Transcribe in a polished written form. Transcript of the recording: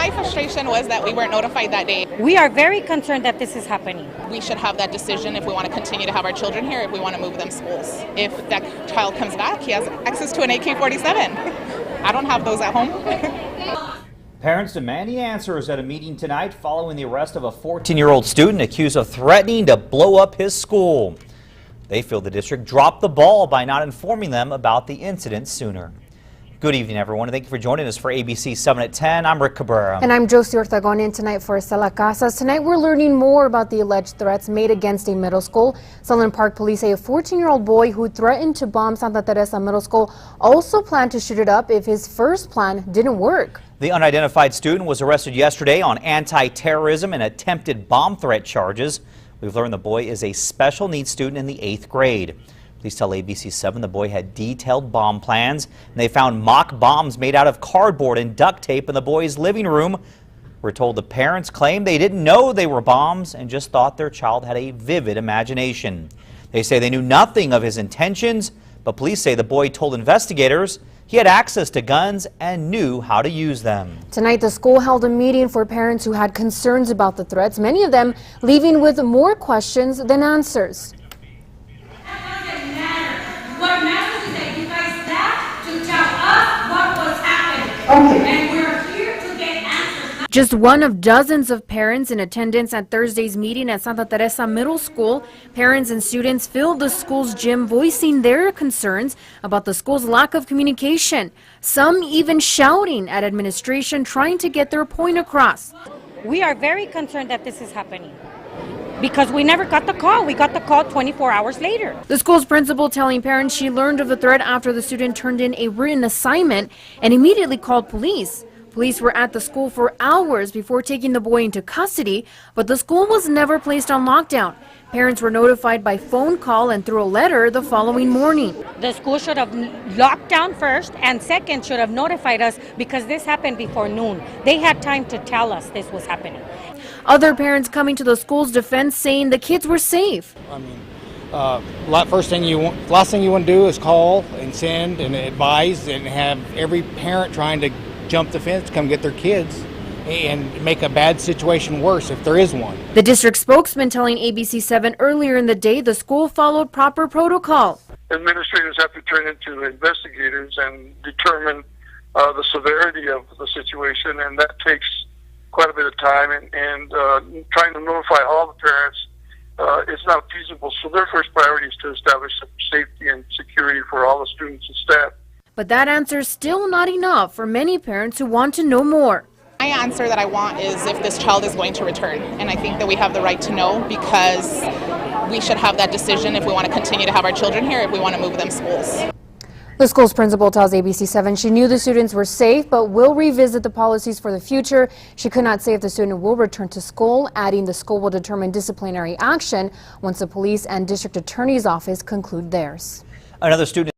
My frustration was that we weren't notified that day. We are very concerned that this is happening. We should have that decision if we want to continue to have our children here, if we want to move them schools. If that child comes back, he has access to an AK-47. I don't have those at home. Parents demanding answers at a meeting tonight following the arrest of a 14-year-old student accused of threatening to blow up his school. They feel the district dropped the ball by not informing them about the incident sooner. Good evening, everyone, and thank you for joining us for ABC 7 at 10. I'm Rick Cabrera. And I'm Josie Ortagon in tonight for Estela Casas. Tonight we're learning more about the alleged threats made against a middle school. Sunland Park police say a 14-year-old boy who threatened to bomb Santa Teresa Middle School also planned to shoot it up if his first plan didn't work. The unidentified student was arrested yesterday on anti-terrorism and attempted bomb threat charges. We've learned the boy is a special needs student in the 8th grade. Police tell ABC 7 the boy had detailed bomb plans, and they found mock bombs made out of cardboard and duct tape in the boy's living room. We're told the parents claim they didn't know they were bombs and just thought their child had a vivid imagination. They say they knew nothing of his intentions, but police say the boy told investigators he had access to guns and knew how to use them. Tonight, the school held a meeting for parents who had concerns about the threats, many of them leaving with more questions than answers. What matters is that you guys left to tell us what was happening. Okay. And we're here to get answers. Just one of dozens of parents in attendance at Thursday's meeting at Santa Teresa Middle School. Parents and students filled the school's gym voicing their concerns about the school's lack of communication. Some even shouting at administration trying to get their point across. We are very concerned that this is happening because we never got the call. We got the call 24 hours later. The school's principal telling parents she learned of the threat after the student turned in a written assignment and immediately called police. Police were at the school for hours before taking the boy into custody, but the school was never placed on lockdown. Parents were notified by phone call and through a letter the following morning. The school should have locked down first, and second should have notified us because this happened before noon. They had time to tell us this was happening. Other parents coming to the school's defense saying the kids were safe. I mean, last thing you want to do is call and send and advise and have every parent trying to jump the fence, come get their kids, and make a bad situation worse if there is one. The district spokesman telling ABC 7 earlier in the day the school followed proper protocol. Administrators have to turn into investigators and determine the severity of the situation, and that takes quite a bit of time, and trying to notify all the parents is not feasible. So their first priority is to establish safety and security for all the students and staff. But that answer is still not enough for many parents who want to know more. My answer that I want is if this child is going to return, and I think that we have the right to know because we should have that decision if we want to continue to have our children here, if we want to move them schools. The school's principal tells ABC 7 she knew the students were safe but will revisit the policies for the future. She could not say if the student will return to school, adding the school will determine disciplinary action once the police and district attorney's office conclude theirs. Another student